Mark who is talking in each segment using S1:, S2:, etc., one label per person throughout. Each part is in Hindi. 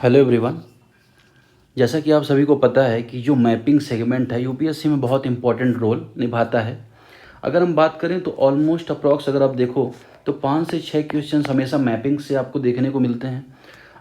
S1: Hello everyone. जैसा कि आप सभी को पता है कि जो मैपिंग सेगमेंट है यूपीएससी में बहुत इंपॉर्टेंट रोल निभाता है। अगर हम बात करें तो ऑलमोस्ट अप्रॉक्स अगर आप देखो तो 5 से 6 क्वेश्चंस हमेशा मैपिंग से आपको देखने को मिलते हैं।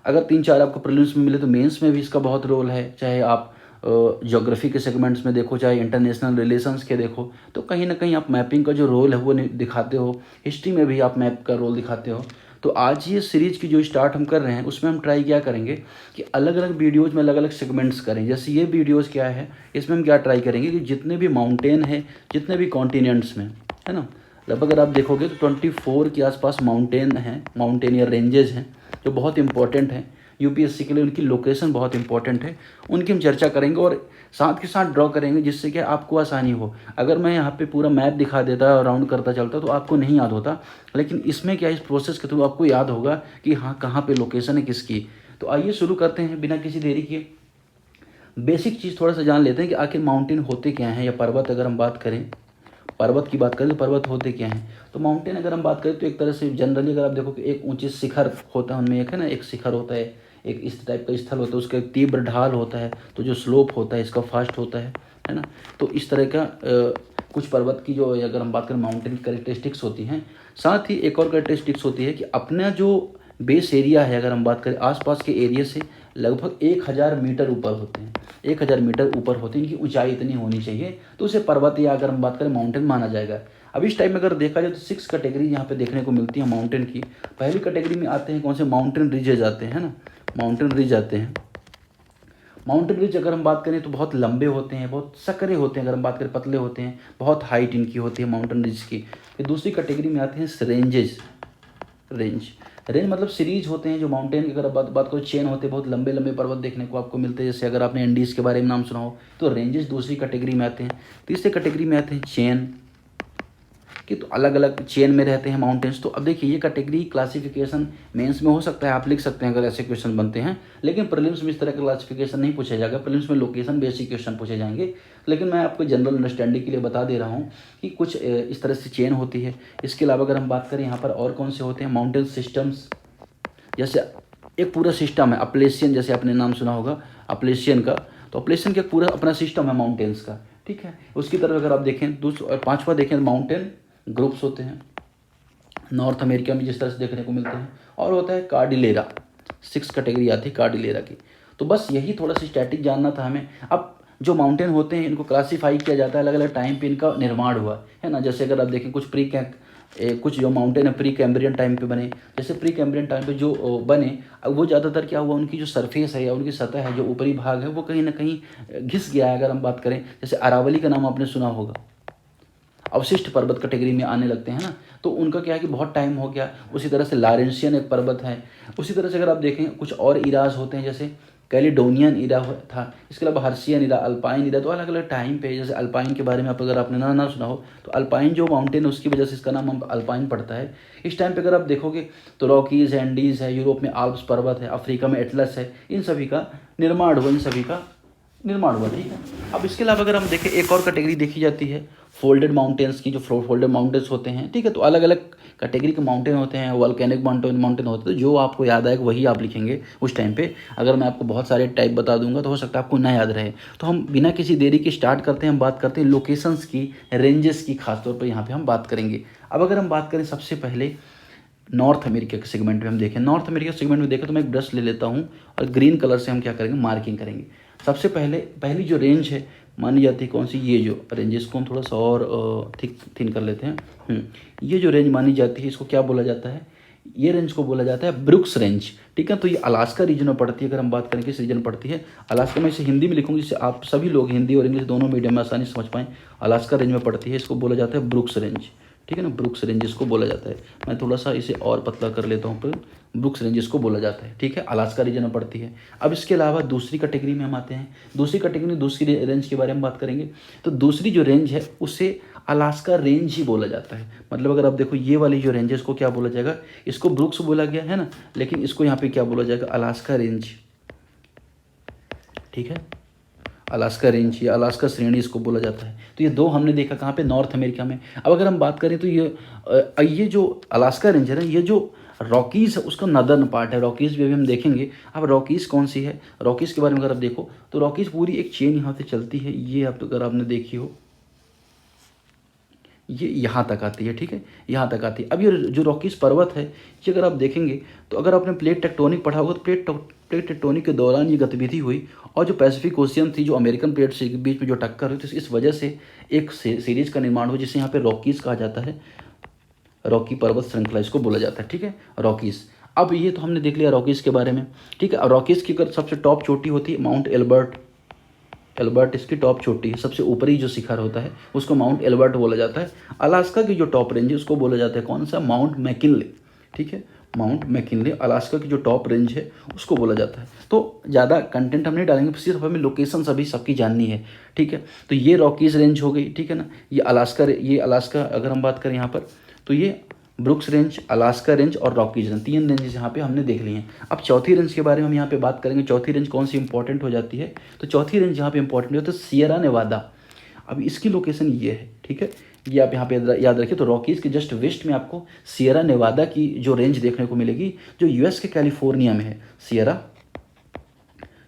S1: अगर 3-4 आपको प्रीलिम्स में मिले तो मेंस में भी इसका बहुत रोल है, चाहे आप ज्योग्राफी के सेगमेंट्स में देखो, चाहे इंटरनेशनल रिलेशंस के देखो, तो कहीं ना कहीं आप मैपिंग का जो रोल है वो दिखाते हो। हिस्ट्री में भी आप मैप का रोल दिखाते हो। तो आज ये सीरीज की जो स्टार्ट हम कर रहे हैं उसमें हम ट्राई क्या करेंगे कि अलग अलग वीडियोज़ में अलग अलग सेगमेंट्स करें। जैसे ये वीडियोज़ क्या है, इसमें हम क्या ट्राई करेंगे कि जितने भी माउंटेन है, जितने भी कॉन्टिनेंट्स में, है ना, लगभग अगर आप देखोगे तो 24 के आसपास माउंटेन हैं, माउंटेन या रेंजेस हैं जो बहुत इंपॉर्टेंट हैं यूपीएससी के लिए। उनकी लोकेशन बहुत इंपॉर्टेंट है, उनकी हम चर्चा करेंगे और साथ के साथ ड्रॉ करेंगे, जिससे कि आपको आसानी हो। अगर मैं यहाँ पे पूरा मैप दिखा देता और राउंड करता चलता तो आपको नहीं याद होता, लेकिन इसमें क्या, इस प्रोसेस के थ्रू आपको याद होगा कि हाँ कहाँ पे लोकेशन है किसकी। तो आइए शुरू करते हैं बिना किसी देरी के। बेसिक चीज़ थोड़ा सा जान लेते हैं कि आखिर माउंटेन होते क्या हैं, या पर्वत अगर हम बात करें, पर्वत की बात करें तो पर्वत होते क्या हैं। तो माउंटेन अगर हम बात करें तो एक तरह से जनरली अगर आप देखो कि एक ऊंचे शिखर होता है, उनमें एक है ना, एक शिखर होता है, एक इस टाइप का स्थल होता है, उसका एक तीव्र ढाल होता है, तो जो स्लोप होता है इसका फास्ट होता है ना। तो इस तरह का कुछ पर्वत की जो अगर हम बात करें माउंटेन की करेक्टरिस्टिक्स होती हैं। साथ ही एक और करेक्टरिस्टिक्स होती है कि अपना जो बेस एरिया है, अगर हम बात करें आसपास के एरिया से लगभग 1000 मीटर ऊपर होते हैं, 1000 मीटर ऊपर होते हैं, इनकी ऊंचाई इतनी होनी चाहिए, तो उसे पर्वत या अगर हम बात करें माउंटेन माना जाएगा। अब इस टाइप में अगर देखा जाए तो 6 कैटेगरी यहाँ पे देखने को मिलती है माउंटेन की। पहली कैटेगरी में आते हैं कौन से, माउंटेन रिजेज आते हैं, है ना, माउंटेन रिज आते हैं। माउंटेन रिज अगर हम बात करें तो बहुत लंबे होते हैं, बहुत सकरे होते हैं, अगर हम बात करें पतले होते हैं, बहुत हाइट इनकी होती है माउंटेन रिज की। फिर दूसरी कैटेगरी में आते हैं रेंजेस। रेंज रेंज मतलब सीरीज होते हैं जो माउंटेन की अगर बात करो, चेन होते हैं, बहुत लंबे लंबे पर्वत देखने को आपको मिलते हैं। जैसे अगर आपने इंडीज़ के बारे में नाम सुना हो तो रेंजेस दूसरी कैटेगरी में आते हैं। तीसरी कैटेगरी में आते हैं चेन कि तो अलग अलग चेन में रहते हैं माउंटेन्स। तो अब देखिए ये कैटेगरी क्लासिफिकेशन मेंस में हो सकता है, आप लिख सकते हैं अगर ऐसे क्वेश्चन बनते हैं, लेकिन प्रीलिम्स में इस तरह का क्लासिफिकेशन नहीं पूछा जाएगा। प्रीलिम्स में लोकेशन बेसिक क्वेश्चन पूछे जाएंगे। लेकिन मैं आपको जनरल अंडरस्टैंडिंग के लिए बता दे रहा हूँ कि कुछ इस तरह से चेन होती है। इसके अलावा अगर हम बात करें यहाँ पर और कौन से होते हैं माउंटेन सिस्टम्स, जैसे एक पूरा सिस्टम है अपलेशियन, जैसे आपने नाम सुना होगा अपलेशियन का, तो अपलेशियन का पूरा अपना सिस्टम है माउंटेन्स का, ठीक है। उसकी तरफ अगर आप देखें दूसरा और पांचवा देखें, माउंटेन ग्रुप्स होते हैं नॉर्थ अमेरिका में जिस तरह से देखने को मिलते हैं, और होता है कार्डिलेरा, 6 कैटेगरी आती है कार्डिलेरा की। तो बस यही थोड़ा सा स्टैटिक जानना था हमें। अब जो माउंटेन होते हैं इनको क्लासीफाई किया जाता है, अलग अलग टाइम पे इनका निर्माण हुआ है ना। जैसे अगर आप देखें कुछ जो माउंटेन है प्री कैम्ब्रियन टाइम पे बने। जैसे प्री कैम्ब्रियन टाइम पे जो बने, अब वो ज़्यादातर क्या हुआ, उनकी जो सरफेस है या उनकी सतह है, जो ऊपरी भाग है, वो कहीं ना कहीं घिस गया है। अगर हम बात करें जैसे अरावली का नाम आपने सुना होगा, अवशिष्ट पर्वत कैटेगरी में आने लगते हैं ना, तो उनका क्या है कि बहुत टाइम हो गया। उसी तरह से लारेंशियन एक पर्वत है। उसी तरह से अगर आप देखें कुछ और इराज होते हैं, जैसे कैलिडोनियन इरा था, इसके अलावा हर्शियन इरा, अल्पाइन इरा, तो अलग अलग टाइम पे। जैसे अल्पाइन के बारे में आप अगर आपने ना सुना हो तो अल्पाइन जो माउंटेन है उसकी वजह से इसका नाम अल्पाइन पड़ता है। इस टाइम पे अगर आप देखोगे तो रॉकीज है, एंडीज़ है, यूरोप में आल्प्स पर्वत है, अफ्रीका में एटलस है, इन सभी का निर्माण हुआ, ठीक है। अब इसके अलावा अगर हम देखें एक और कैटेगरी देखी जाती है फोल्डेड माउंटेन्स की, जो फोल्डेड माउंटेन्स होते हैं, ठीक है। तो अलग अलग कैटेगरी के माउंटेन होते हैं, वॉल्केनिक माउंटेन होते हैं। तो जो आपको याद आएगा वही आप लिखेंगे उस टाइम पे। अगर मैं आपको बहुत सारे टाइप बता दूंगा तो हो सकता है आपको ना याद रहे। तो हम बिना किसी देरी के स्टार्ट करते हैं, हम बात करते हैं लोकेशंस की, रेंजेस की, खासतौर पर यहाँ पर हम बात करेंगे। अब अगर हम बात करें सबसे पहले नॉर्थ अमेरिका के सेगमेंट में, हम देखें नॉर्थ अमेरिका सेगमेंट में देखें तो मैं एक ब्रश ले लेता हूँ और ग्रीन कलर से हम क्या करेंगे, मार्किंग करेंगे। सबसे पहली जो रेंज है मानी जाती है कौन सी, ये जो रेंज, इसको हम थोड़ा सा और थिन कर लेते हैं। ये जो रेंज मानी जाती है इसको क्या बोला जाता है, ये रेंज को बोला जाता है ब्रुक्स रेंज, ठीक है। तो ये अलास्का रीजन में पड़ती है। अगर हम बात करें किस रीजन में पड़ती है, अलास्का में, इसे हिंदी में लिखूंगी जिससे आप सभी लोग हिंदी और इंग्लिश दोनों मीडियम में आसानी से समझ पाएँ। अलास्का रेंज में पड़ती है, इसको बोला जाता है ब्रुक्स रेंज, ठीक है ना। ब्रुक्स रेंज इसको बोला जाता है। मैं थोड़ा सा इसे और पतला कर लेता हूँ, फिर ब्रुक्स रेंज इसको बोला जाता है, ठीक है। अलास्का रीजन में पड़ती है। अब इसके अलावा दूसरी कैटेगरी में हम आते हैं। दूसरी रेंज के बारे में बात करेंगे तो दूसरी जो रेंज है उसे अलास्का रेंज ही बोला जाता है। मतलब अगर आप देखो ये वाली जो रेंज है इसको क्या बोला जाएगा, इसको ब्रुक्स बोला गया है ना, लेकिन इसको यहाँ पे क्या बोला जाएगा, अलास्का रेंज, ठीक है। अलास्का रेंज या अलास्का श्रेणी इसको बोला जाता है। तो ये दो हमने देखा कहाँ पे, नॉर्थ अमेरिका में। अब अगर हम बात करें तो ये जो अलास्का रेंज है ना, ये जो रॉकीज़ है उसका नदर्न पार्ट है, रॉकीज़ भी अभी हम देखेंगे। अब रॉकीज़ कौन सी है, रॉकीज़ के बारे में अगर आप देखो तो रॉकीज़ पूरी एक चेन यहाँ से चलती है, ये आप अगर आपने देखी हो ये यहाँ तक आती है, ठीक है, यहाँ तक आती है। अब ये जो रॉकीज़ पर्वत है ये अगर आप देखेंगे तो अगर आपने प्लेट टेक्टोनिक पढ़ा होगा तो प्लेट टेक्टोनिक के दौरान ये गतिविधि हुई और जो पैसिफिक ओशियन थी, जो अमेरिकन प्लेट के बीच में जो टक्कर हुई थी, इस वजह से एक सीरीज़ का निर्माण हुआ जिसे यहाँ पे रॉकीज़ कहा जाता है, रॉकी पर्वत श्रृंखला इसको बोला जाता है, ठीक है, रॉकीज़। अब ये तो हमने देख लिया रॉकीज़ के बारे में, ठीक है। रॉकीज़ की अगर सबसे टॉप चोटी होती है माउंट एल्बर्ट, एल्बर्ट इसकी टॉप चोटी है, सबसे ऊपरी जो शिखर होता है उसको माउंट एल्बर्ट बोला जाता है। अलास्का की जो टॉप रेंज है उसको बोला जाता है कौन सा, माउंट मैकिनले, ठीक है, माउंट मैकिनले अलास्का की जो टॉप रेंज है उसको बोला जाता है। तो ज़्यादा कंटेंट हम नहीं डालेंगे, सिर्फ हमें लोकेशन सभी सबकी जाननी है, ठीक है। तो ये रॉकीज़ रेंज हो गई, ठीक है ना, ये अलास्का अगर हम बात करें यहाँ पर तो ये ब्रुक्स रेंज, अलास्का रेंज और रॉकीज रेंज, 3 रेंजेस यहाँ पे हमने देख लिए हैं। अब चौथी रेंज के बारे में हम यहाँ पे बात करेंगे, चौथी रेंज कौन सी इंपॉर्टेंट हो जाती है, तो चौथी रेंज यहाँ पे इंपॉर्टेंट हो जाती है सियरा नेवादा। अब इसकी लोकेशन ये है, ठीक है, ये आप यहाँ पे याद रखिए। तो रॉकीज़ के जस्ट वेस्ट में आपको सियरा नेवादा की जो रेंज देखने को मिलेगी, जो यूएस के कैलिफोर्निया में है,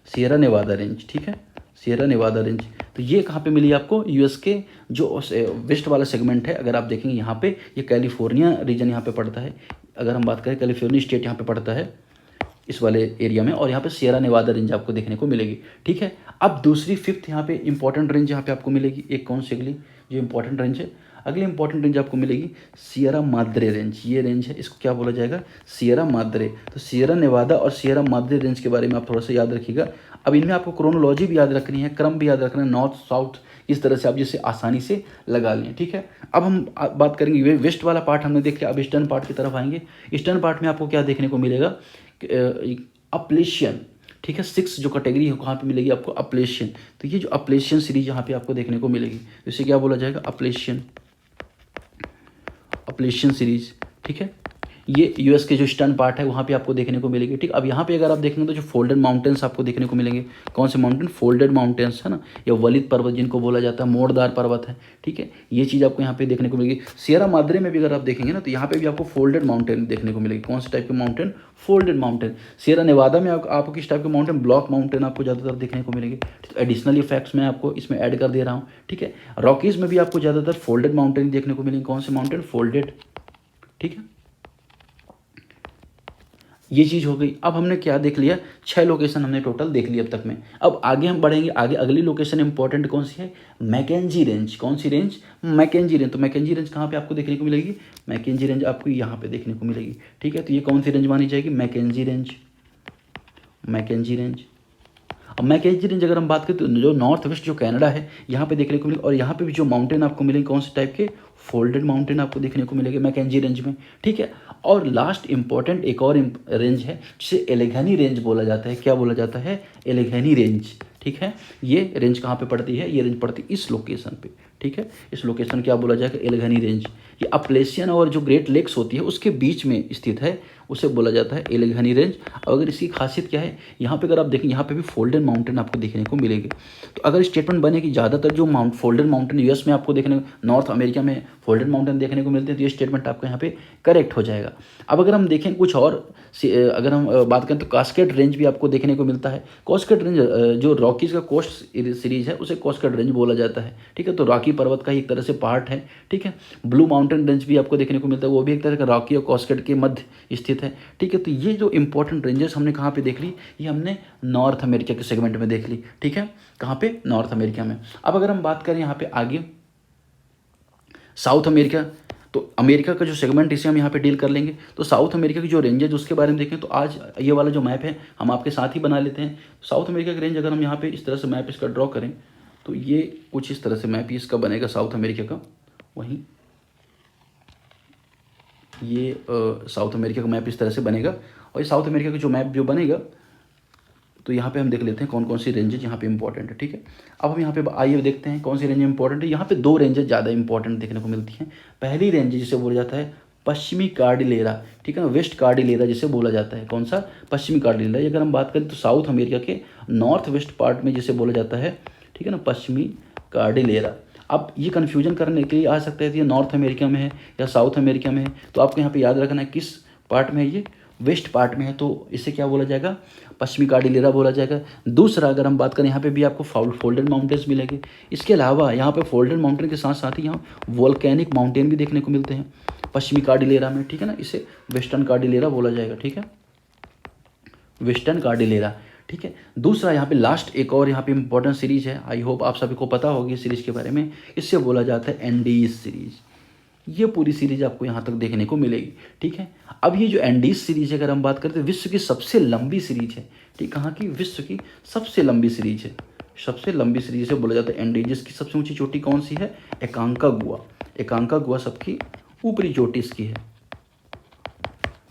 S1: सियरा नेवादा रेंज, ठीक है, सियरा नेवादा रेंज। तो ये कहाँ पे मिली आपको, यूएस के जो वेस्ट वाला सेगमेंट है, अगर आप देखेंगे यहाँ पे ये कैलिफोर्निया रीजन यहाँ पे पड़ता है, अगर हम बात करें कैलिफोर्निया स्टेट यहाँ पे पड़ता है इस वाले एरिया में, और यहाँ पे सियरा नेवादा रेंज आपको देखने को मिलेगी, ठीक है। अब दूसरी फिफ्थ यहाँ पे इंपॉर्टेंट रेंज यहाँ पे आपको मिलेगी, एक कौन सी अगली जो इंपॉर्टेंट रेंज है, अगली इंपॉर्टेंट रेंज आपको मिलेगी सियरा माद्रे रेंज, ये रेंज है, इसको क्या बोला जाएगा, सियरा माद्रे। तो सियरा नेवादा और सियरा माद्रे रेंज के बारे में आप थोड़ा सा याद रखिएगा। अब इनमें आपको क्रोनोलॉजी भी याद रखनी है, क्रम भी याद रखना है, नॉर्थ साउथ इस तरह से आप जिसे आसानी से लगा लें, ठीक है। अब हम बात करेंगे वेस्ट वाला पार्ट हमने देख लिया, अब ईस्टर्न पार्ट की तरफ आएंगे। ईस्टर्न पार्ट में आपको क्या देखने को मिलेगा, अपलेशियन, ठीक है, 6 जो कैटेगरी है कहाँ पे मिलेगी आपको, अपलेशियन। तो ये जो अपलेशियन सीरीज यहाँ पे आपको देखने को मिलेगी, इसे क्या बोला जाएगा, अपलेशियन सीरीज, ठीक है। ये यूएस के जो ईस्टर्न पार्ट है वहाँ पे आपको देखने को मिलेगी, ठीक। अब यहाँ पे अगर आप देखेंगे तो जो फोल्डेड माउंटेन्स आपको देखने को मिलेंगे, कौन से माउंटेन, फोल्डेड माउंटेन्स है ना, या वलित पर्वत जिनको बोला जाता है, मोड़दार पर्वत है, ठीक है, ये चीज़ आपको यहाँ पे देखने को मिलेगी। सियरा माद्रे में भी अगर आप देखेंगे ना तो यहाँ पे भी आपको फोल्डेड माउंटेन देखने को मिलेगी, कौन से टाइप के mountain, folded mountain. Sierra Nevada में आपको किस टाइप के माउंटेन, ब्लॉक माउंटेन आपको ज़्यादातर देखने को मिलेंगे। तो एडिशनल इफेक्ट्स मैं आपको इसमें ऐड कर दे रहा हूँ, ठीक है। रॉकीज़ में भी आपको ज़्यादातर फोल्डेड माउंटेन देखने को मिलेंगे, कौन से माउंटेन, फोल्डेड, ठीक है, ये चीज़ हो गई। अब हमने क्या देख लिया, 6 लोकेशन हमने टोटल देख लिया अब तक में। अब आगे हम बढ़ेंगे, आगे अगली लोकेशन इंपॉर्टेंट कौन सी है, मैकेंजी रेंज, कौन सी रेंज, मैकेंजी रेंज। तो मैकेंजी रेंज कहाँ पे आपको देखने को मिलेगी, मैकेंजी रेंज आपको यहाँ पे देखने को मिलेगी, ठीक है। तो ये कौन सी रेंज मानी जाएगी, मैकेंजी रेंज, मैकेंजी रेंज। अब मैकेंजी रेंज अगर हम बात करें तो जो नॉर्थ वेस्ट जो कनाडा है यहाँ पे देखने को मिलेगा, और यहाँ पे भी जो माउंटेन आपको मिलेंगे कौन से टाइप के, फोल्डेड माउंटेन आपको देखने को मिलेंगे मैकेंजी रेंज में, ठीक है। और लास्ट इंपॉर्टेंट एक और रेंज है जिसे एलेघनी रेंज बोला जाता है, क्या बोला जाता है, एलेघनी रेंज, ठीक है। ये रेंज कहाँ पे पड़ती है, ये रेंज पड़ती है इस लोकेशन पे, ठीक है। इस लोकेशन क्या बोला जाएगा, एलेघनी रेंज। ये अपलेशियन और जो ग्रेट लेक्स होती है उसके बीच में स्थित है, उसे बोला जाता है एलेघनी रेंज। और अगर इसकी खासियत क्या है, यहाँ पे अगर आप देखें यहाँ पे भी फोल्डेड माउंटेन आपको देखने को मिलेंगे। तो अगर स्टेटमेंट बने कि ज़्यादातर जो फोल्डेड माउंटेन यूएस में आपको देखने, नॉर्थ अमेरिका में फोल्डेड माउंटेन देखने को मिलते हैं, तो ये स्टेटमेंट आपका यहाँ पे करेक्ट हो जाएगा। अब अगर हम देखें कुछ और, अगर हम बात करें तो कास्केड रेंज भी आपको देखने को मिलता है। कास्केड रेंज जो रॉकीज़ का कोस्ट सीरीज है उसे कास्केड रेंज बोला जाता है, ठीक है। तो रॉकी पर्वत का ही एक तरह से पार्ट है, ठीक है। ब्लू माउंटेन रेंज भी आपको देखने को मिलता है, वो भी एक तरह का रॉकी और कास्केड के मध्य स्थित है, ठीक है। तो ये जो इंपॉर्टेंट रेंजेस हमने कहाँ पे देख ली, ये हमने नॉर्थ अमेरिका के सेगमेंट में देख ली, ठीक है, कहाँ पे, नॉर्थ अमेरिका में। अब अगर हम बात करें यहाँ पे आगे साउथ अमेरिका, तो अमेरिका का जो सेगमेंट इसे हम यहाँ पे डील कर लेंगे। तो साउथ अमेरिका की जो रेंज है उसके बारे में देखें तो आज ये वाला जो मैप है हम आपके साथ ही बना लेते हैं। साउथ अमेरिका की रेंज अगर हम यहाँ पे इस तरह से मैप इसका ड्रॉ करें तो ये कुछ इस तरह से मैप ही इसका बनेगा साउथ अमेरिका का। वहीं ये साउथ अमेरिका का मैप इस तरह से बनेगा, और ये साउथ अमेरिका का जो मैप जो बनेगा तो यहाँ पे हम देख लेते हैं कौन कौन सी रेंजेज यहाँ पे इंपॉर्टेंट है, ठीक है। अब हम यहाँ पे आइए देखते हैं कौन सी रेंज इंपॉर्टेंट है। यहाँ पे 2 रेंजेज ज़्यादा इंपॉर्टेंट देखने को मिलती हैं। पहली रेंज जिसे बोला जाता है पश्चिमी कार्डिलेरा, ठीक है ना, वेस्ट कार्डिलेरा जिसे बोला जाता है, कौन सा, पश्चिमी कार्डिलेरा। अगर हम बात करें तो साउथ अमेरिका के नॉर्थ वेस्ट पार्ट में जिसे बोला जाता है, ठीक है ना, पश्चिमी कार्डिलेरा। अब ये कन्फ्यूजन करने के लिए आ सकता है कि ये नॉर्थ अमेरिका में है या साउथ अमेरिका में है, तो आपको यहाँ पे याद रखना है किस पार्ट में है, ये वेस्ट पार्ट में है, तो इसे क्या बोला जाएगा, पश्चिमी कार्डिलेरा बोला जाएगा। दूसरा अगर हम बात करें, यहाँ पे भी आपको फोल्डेड माउंटेन्स मिलेंगे। इसके अलावा यहाँ पे फोल्डेड माउंटेन के साथ साथ ही यहाँ वोल्केनिक माउंटेन भी देखने को मिलते हैं पश्चिमी कार्डिलेरा में, ठीक है ना। इसे वेस्टर्न कार्डिलेरा बोला जाएगा, ठीक है, वेस्टर्न कार्डिलेरा, ठीक है। दूसरा यहाँ पे लास्ट एक और यहाँ पे इंपॉर्टेंट सीरीज है, आई होप आप सभी को पता होगी सीरीज के बारे में, इससे बोला जाता है एंडीज सीरीज। ये पूरी सीरीज आपको यहाँ तक देखने को मिलेगी, ठीक है। अब ये जो एंडीज सीरीज अगर हम बात करते हैं, विश्व की सबसे लंबी सीरीज है, ठीक, कहाँ की, विश्व की सबसे लंबी सीरीज है, सबसे लंबी सीरीज से बोला जाता है एंडीज। जिसकी सबसे ऊंची चोटी कौन सी है, एकांकागुआ, एकांकागुआ सबकी ऊपरी चोटी इसकी है,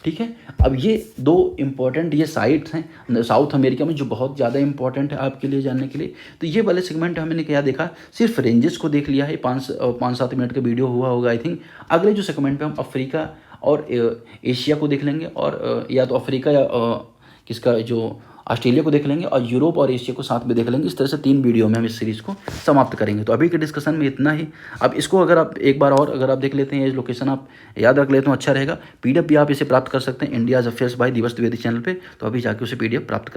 S1: ठीक है। अब ये दो इम्पॉर्टेंट ये साइट्स हैं साउथ अमेरिका में जो बहुत ज़्यादा इंपॉर्टेंट है आपके लिए जानने के लिए। तो ये वाले सेगमेंट हमने क्या देखा, सिर्फ रेंजेस को देख लिया है, 5-7 मिनट का वीडियो हुआ होगा आई थिंक। अगले जो सेगमेंट पे हम अफ्रीका और एशिया को देख लेंगे, और या तो अफ्रीका या किसका जो ऑस्ट्रेलिया को देख लेंगे, और यूरोप और एशिया को साथ में देख लेंगे। इस तरह से 3 वीडियो में हम इस सीरीज़ को समाप्त करेंगे। तो अभी के डिस्कशन में इतना ही। अब इसको अगर आप एक बार और अगर आप देख लेते हैं, ये लोकेशन आप याद रख लेते हो, अच्छा रहेगा। PDF भी आप इसे प्राप्त कर सकते हैं इंडियाज़ अफेयर्स बाय दिवस द्विवेदी चैनल पे। तो अभी जाके उसे PDF प्राप्त कर